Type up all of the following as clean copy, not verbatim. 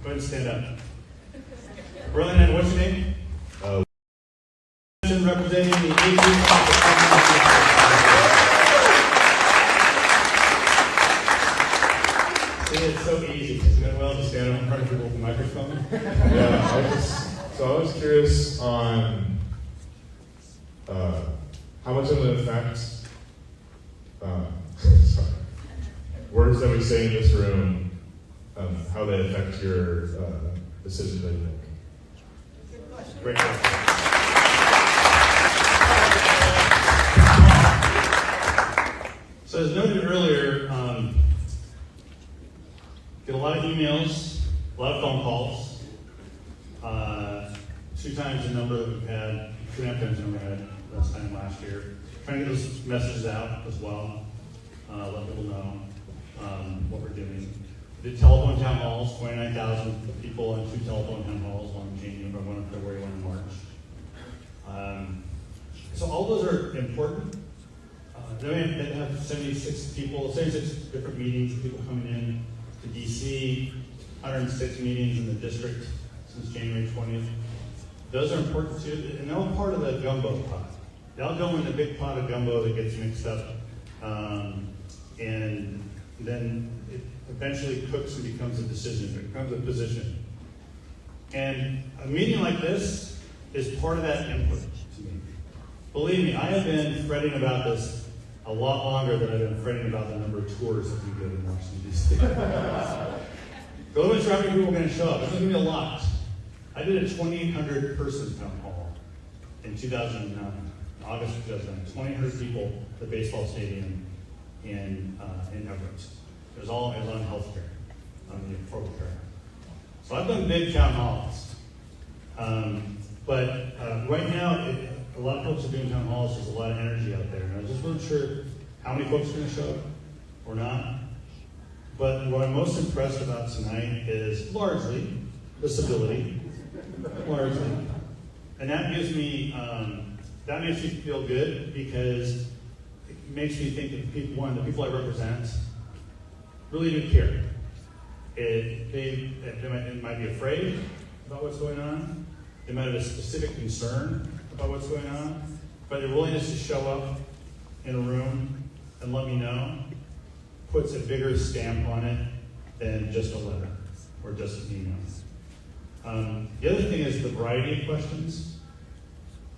Go ahead and stand up. Berlin, what's your name? Representing the See, it's so easy. Isn't it well to stand up in front of people with a microphone? Yeah, I was curious on how much of an effect words that we say in this room, how they affect your decisions that you make. Great question. So as noted earlier, get a lot of emails, a lot of phone calls, 2 times the number that we've had, 2.5 times the number we had last year. Trying to get those messages out as well, let people know what we're doing. We did telephone town halls, 29,000 people on 2 telephone town halls, one in January, one in February, one in March. So all those are important. Then we have 76 people, 76 different meetings, people coming in to DC, 106 meetings in the district since January 20th. Those are important too, and they're all part of the gumbo pot. They all go in the big pot of gumbo that gets mixed up, and then it eventually cooks and becomes a decision, it becomes a position. And a meeting like this is part of that input to me. Believe me, I have been fretting about this a lot longer than I've been fretting about the number of tours that we get in Washington, D.C. Go to how many people are going to show up. It's going to be a lot. I did a 2,800 person town hall in 2009, August of 2009. 2,800 people at the baseball stadium in Everett. It was on healthcare, on the affordable care. So I've done big town halls. But right now, a lot of folks are doing town halls. There's a lot of energy out there. And I just wasn't sure how many folks are going to show up or not. But what I'm most impressed about tonight is largely the civility. Largely. And that gives me, that makes me feel good because it makes me think that the people I represent really do care. They might be afraid about what's going on. They might have a specific concern about what's going on, but their willingness to show up in a room and let me know puts a bigger stamp on it than just a letter or just an email. The other thing is the variety of questions.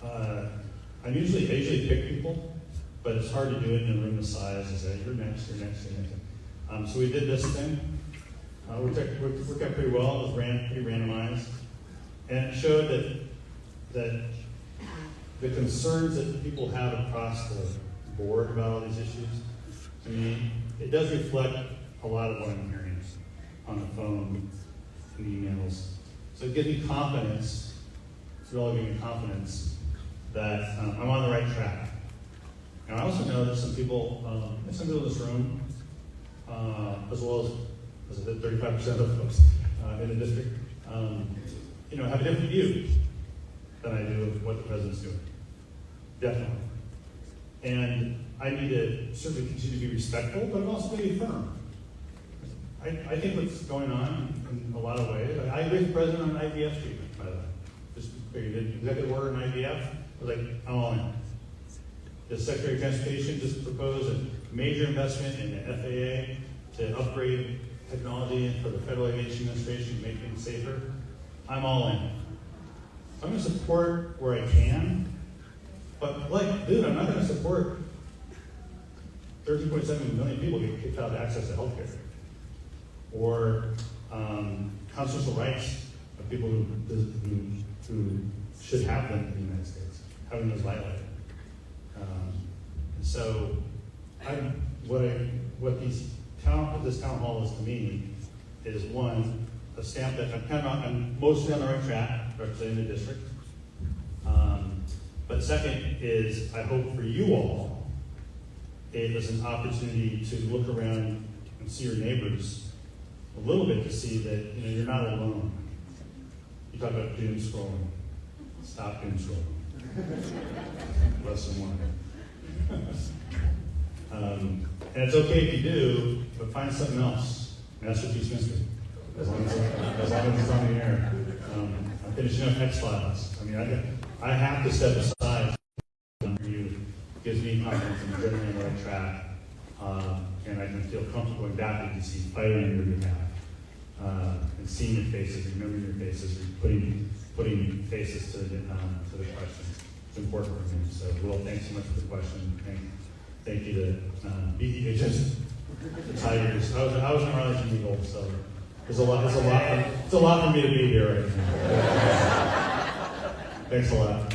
I usually pick people, but it's hard to do it in a room this size and say, you're next, you're next, you're next. So we did this thing. Worked out pretty well. It was pretty randomized. And it showed that the concerns that people have across the board about all these issues, to me, it does reflect a lot of what I'm hearing on the phone and emails. So it gives me confidence, it's really giving me confidence that I'm on the right track. And I also know that some people in this room, as well as 35% of the folks in the district, have a different view than I do of what the president's doing. Definitely. And I need to certainly continue to be respectful, but also be firm. I think what's going on in a lot of ways, I agree with the president on IVF treatment, by the way. Just figured the executive order on IVF, I was like, I'm all in. The Secretary of Transportation just proposed a major investment in the FAA to upgrade technology for the Federal Aviation Administration to make things safer. I'm all in. I'm going to support where I can, but I'm not going to support 13.7 million people getting kicked out of access to healthcare, or constitutional rights of people who should have them in the United States, having those violated. And so, what this town hall is to me is one, a stamp that I'm mostly on the right track, representing the district. But second is, I hope for you all, it is an opportunity to look around and see your neighbors a little bit to see that you're not alone. You talk about doom scrolling. Stop doom scrolling. Lesson 1. And it's okay if you do, but find something else. And that's what Chief Smith's doing. As long because it's on the air. I'm finishing up X-Files. I mean, I have to step aside for you. It gives me confidence in getting on the right track. And I can feel comfortable going back to DC, fighting on your behalf, and seeing your faces, remembering your faces, and putting faces to the questions. It's important for me. So, Will, thanks so much for the question. Thank you to BE agents, the Tigers. I was in Arlington Eagles, so it's a lot for me to be here right now. Thanks a lot.